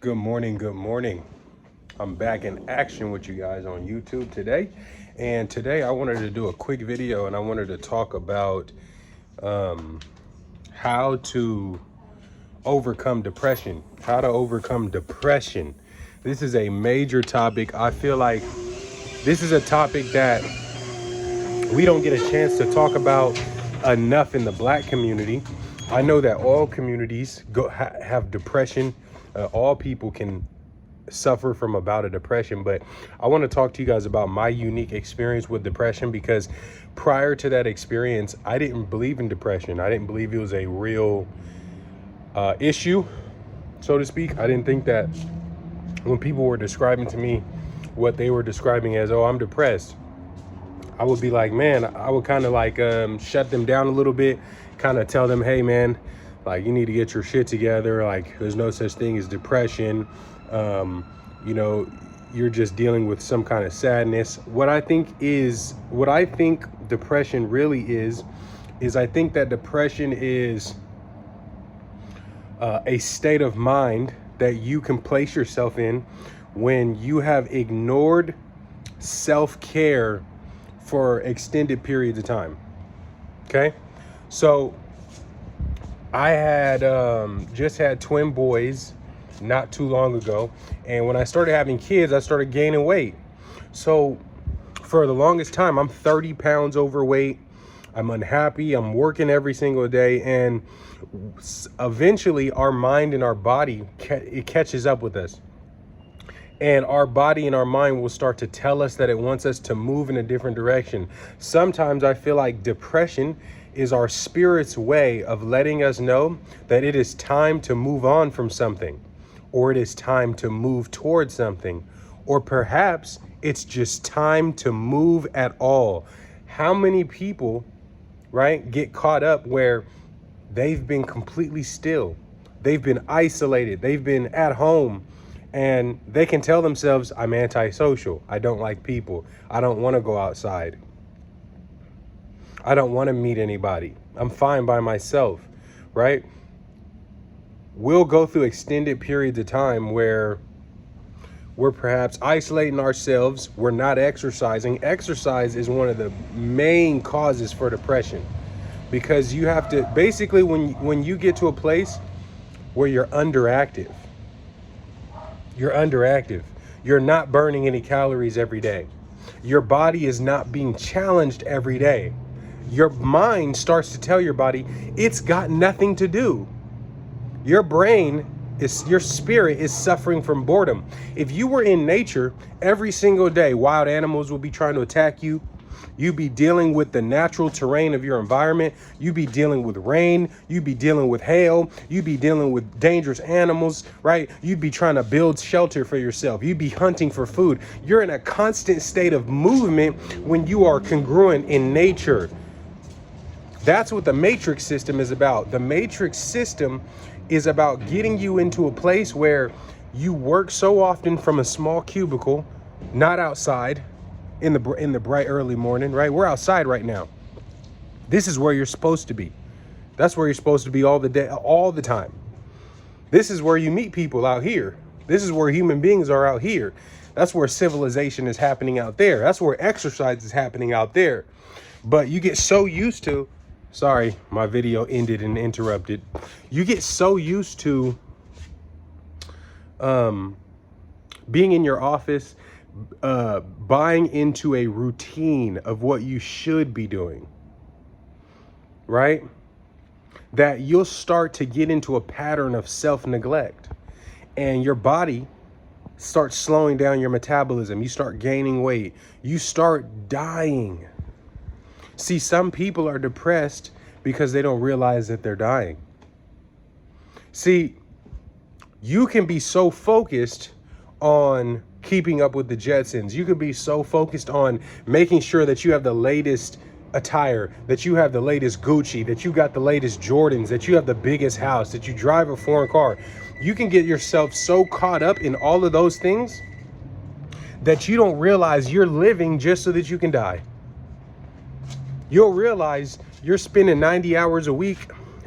Good morning. Good morning. I'm back in action with you guys on YouTube today. And today I wanted to do a quick video and I wanted to talk about how to overcome depression. How to overcome depression. This is a major topic. I feel like this is a topic that we don't get a chance to talk about enough in the Black community. I know that all communities have depression. All people can suffer from a bout of depression, but I want to talk to you guys about my unique experience with depression, because prior to that experience, I didn't believe in depression. I didn't believe it was a real issue, so to speak. I didn't think that when people were describing to me what they were describing as, oh, I'm depressed, I would be like, man, I would kind of like shut them down a little bit, kind of tell them, hey, man, like, you need to get your shit together. Like, there's no such thing as depression. You know, you're just dealing with some kind of sadness. What I think depression really is I think that depression is a state of mind that you can place yourself in when you have ignored self-care for extended periods of time. Okay, so I had just had twin boys not too long ago, and when I started having kids, I started gaining weight. So for the longest time, I'm 30 pounds overweight. I'm unhappy. I'm working every single day, and eventually our mind and our body, it catches up with us. And our body and our mind will start to tell us that it wants us to move in a different direction. Sometimes I feel like depression is our spirit's way of letting us know that it is time to move on from something, or it is time to move towards something, or perhaps it's just time to move at all. How many people, right, get caught up where they've been completely still, they've been isolated, they've been at home, and they can tell themselves, I'm antisocial, I don't like people, I don't want to go outside, I don't want to meet anybody, I'm fine by myself, right? We'll go through extended periods of time where we're perhaps isolating ourselves, we're not exercising. Exercise is one of the main causes for depression, because you have to, basically, when you get to a place where you're underactive, you're not burning any calories every day, your body is not being challenged every day, your mind starts to tell your body it's got nothing to do. Your your spirit is suffering from boredom. If you were in nature every single day, wild animals will be trying to attack you. You'd be dealing with the natural terrain of your environment. You'd be dealing with rain. You'd be dealing with hail. You'd be dealing with dangerous animals, right? You'd be trying to build shelter for yourself. You'd be hunting for food. You're in a constant state of movement when you are congruent in nature. That's what the matrix system is about. The matrix system is about getting you into a place where you work so often from a small cubicle, not outside in the bright early morning, right? We're outside right now. This is where you're supposed to be. That's where you're supposed to be all the day, all the time. This is where you meet people out here. This is where human beings are out here. That's where civilization is happening out there. That's where exercise is happening out there. But you get so used to, sorry, my video ended and interrupted. You get so used to being in your office, buying into a routine of what you should be doing, right? That you'll start to get into a pattern of self-neglect, and your body starts slowing down your metabolism. You start gaining weight. You start dying. See, some people are depressed because they don't realize that they're dying. See, you can be so focused on keeping up with the Jetsons. You can be so focused on making sure that you have the latest attire, that you have the latest Gucci, that you got the latest Jordans, that you have the biggest house, that you drive a foreign car. You can get yourself so caught up in all of those things that you don't realize you're living just so that you can die. You'll realize you're spending 90 hours a week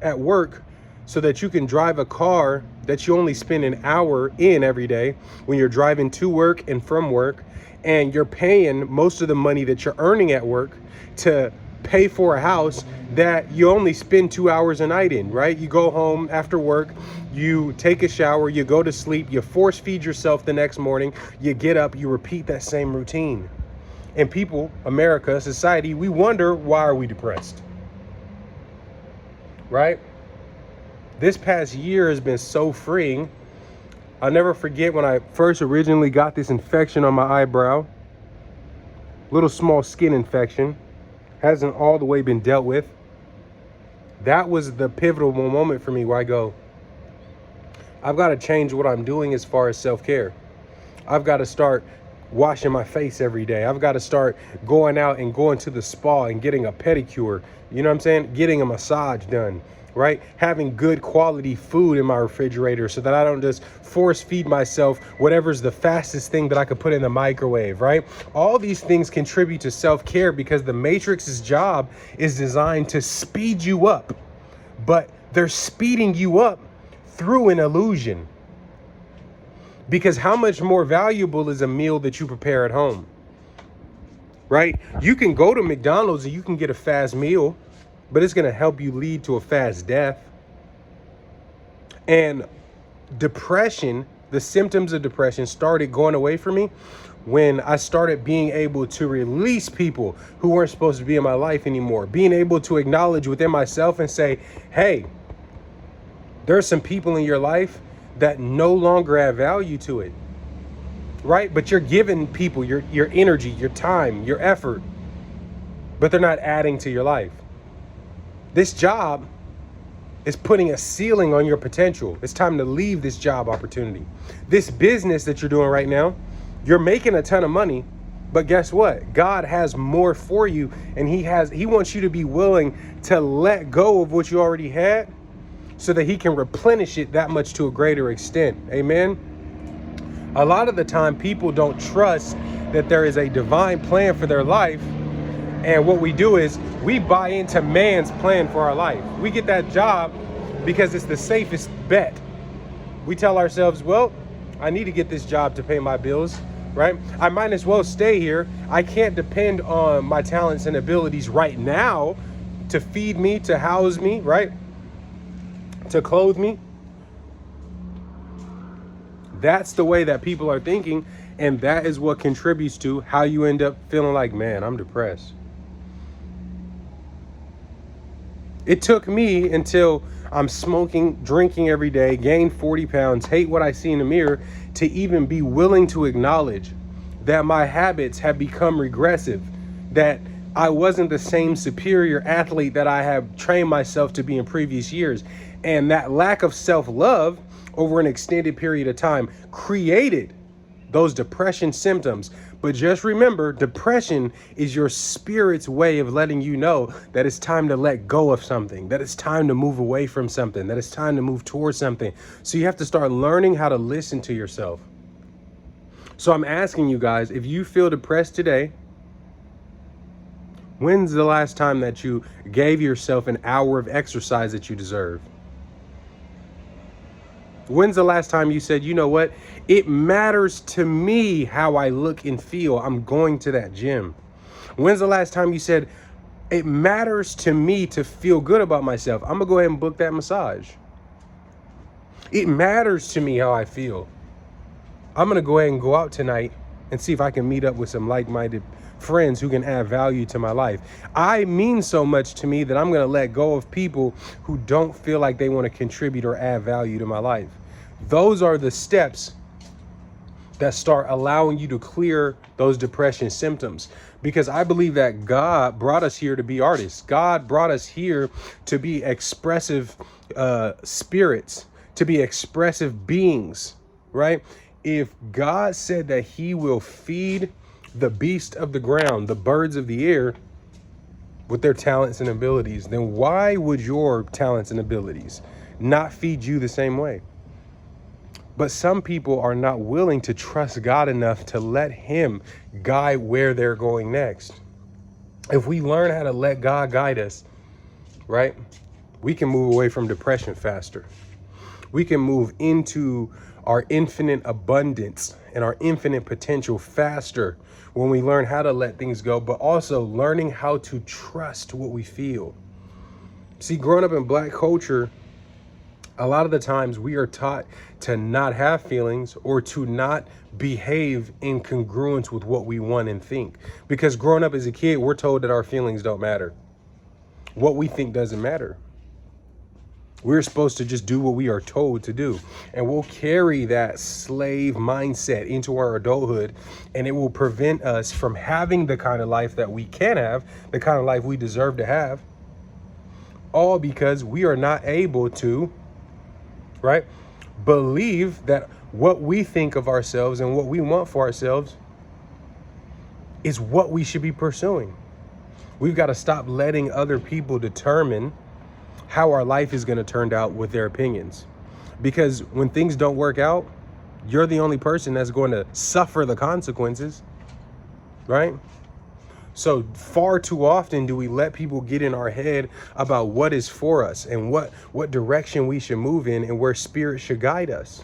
at work so that you can drive a car that you only spend an hour in every day when you're driving to work and from work, and you're paying most of the money that you're earning at work to pay for a house that you only spend 2 hours a night in, right? You go home after work, you take a shower, you go to sleep, you force feed yourself the next morning, you get up, you repeat that same routine. And people, America, society, we wonder, why are we depressed? Right? This past year has been so freeing. I'll never forget when I first originally got this infection on my eyebrow. Little small skin infection. Hasn't all the way been dealt with. That was the pivotal moment for me where I go, I've got to change what I'm doing as far as self-care. I've got to start washing my face every day. I've got to start going out and going to the spa and getting a pedicure. You know what I'm saying? Getting a massage done, right? Having good quality food in my refrigerator so that I don't just force feed myself whatever's the fastest thing that I could put in the microwave, right? All these things contribute to self-care because the Matrix's job is designed to speed you up, but they're speeding you up through an illusion. Because how much more valuable is a meal that you prepare at home, right? You can go to McDonald's and you can get a fast meal, but it's going to help you lead to a fast death. And depression, the symptoms of depression started going away from me when I started being able to release people who weren't supposed to be in my life anymore. Being able to acknowledge within myself and say, hey, there's some people in your life that no longer add value to it, right? But you're giving people your energy, your time, your effort, but they're not adding to your life. This job is putting a ceiling on your potential. It's time to leave this job opportunity. This business that you're doing right now, you're making a ton of money, but guess what? God has more for you, and he wants you to be willing to let go of what you already had so that he can replenish it that much to a greater extent. Amen. A lot of the time people don't trust that there is a divine plan for their life. And what we do is we buy into man's plan for our life. We get that job because it's the safest bet. We tell ourselves, well, I need to get this job to pay my bills, right? I might as well stay here. I can't depend on my talents and abilities right now to feed me, to house me, right? To clothe me. That's the way that people are thinking, and that is what contributes to how you end up feeling like, man, I'm depressed. It took me until I'm smoking, drinking every day, gained 40 pounds, hate what I see in the mirror, to even be willing to acknowledge that my habits have become regressive, that I wasn't the same superior athlete that I have trained myself to be in previous years. And that lack of self-love over an extended period of time created those depression symptoms. But just remember, depression is your spirit's way of letting you know that it's time to let go of something, that it's time to move away from something, that it's time to move towards something. So you have to start learning how to listen to yourself. So I'm asking you guys, if you feel depressed today, when's the last time that you gave yourself an hour of exercise that you deserve? When's the last time you said, you know what? It matters to me how I look and feel. I'm going to that gym. When's the last time you said, it matters to me to feel good about myself. I'm going to go ahead and book that massage. It matters to me how I feel. I'm going to go ahead and go out tonight and see if I can meet up with some like-minded friends who can add value to my life. I mean so much to me that I'm going to let go of people who don't feel like they want to contribute or add value to my life. Those are the steps that start allowing you to clear those depression symptoms. Because I believe that God brought us here to be artists. God brought us here to be expressive spirits, to be expressive beings, right? If God said that he will feed the beast of the ground, the birds of the air, with their talents and abilities, then why would your talents and abilities not feed you the same way? But some people are not willing to trust God enough to let him guide where they're going next. If we learn how to let God guide us, right, we can move away from depression faster. We can move into our infinite abundance and our infinite potential faster when we learn how to let things go, but also learning how to trust what we feel. See, growing up in Black culture, a lot of the times we are taught to not have feelings or to not behave in congruence with what we want and think. Because growing up as a kid, we're told that our feelings don't matter. What we think doesn't matter. We're supposed to just do what we are told to do. And we'll carry that slave mindset into our adulthood, and it will prevent us from having the kind of life that we can have, the kind of life we deserve to have, all because we are not able to, right, believe that what we think of ourselves and what we want for ourselves is what we should be pursuing. We've got to stop letting other people determine how our life is going to turn out with their opinions. Because when things don't work out, you're the only person that's going to suffer the consequences, right? So far too often do we let people get in our head about what is for us and what direction we should move in and where spirit should guide us.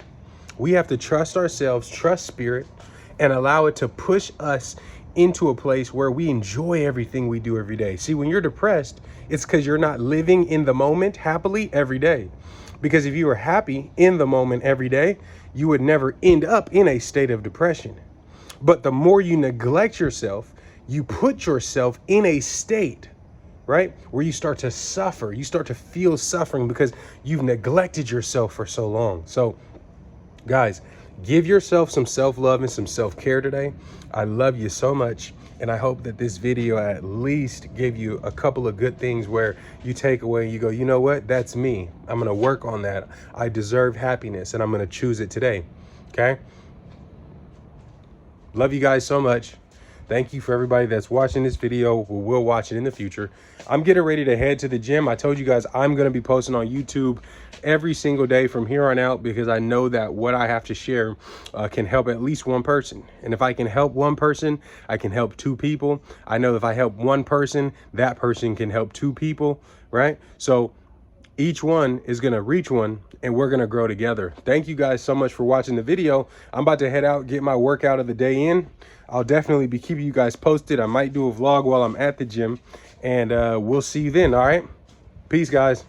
We have to trust ourselves, trust spirit, and allow it to push us into a place where we enjoy everything we do every day. See, when you're depressed, it's because you're not living in the moment happily every day. Because if you were happy in the moment every day, you would never end up in a state of depression. But the more you neglect yourself, you put yourself in a state, right, where you start to suffer. You start to feel suffering because you've neglected yourself for so long. So, guys, give yourself some self-love and some self-care today. I love you so much. And I hope that this video at least gave you a couple of good things where you take away and you go, you know what? That's me. I'm going to work on that. I deserve happiness and I'm going to choose it today. Okay? Love you guys so much. Thank you for everybody that's watching this video who will watch it in the future. I'm getting ready to head to the gym. I told you guys I'm going to be posting on YouTube every single day from here on out because I know that what I have to share can help at least one person. And if I can help one person, I can help two people. I know if I help one person, that person can help two people, right? So each one is going to reach one and we're going to grow together. Thank you guys so much for watching the video. I'm about to head out, get my workout of the day in. I'll definitely be keeping you guys posted. I might do a vlog while I'm at the gym and we'll see you then. All right. Peace, guys.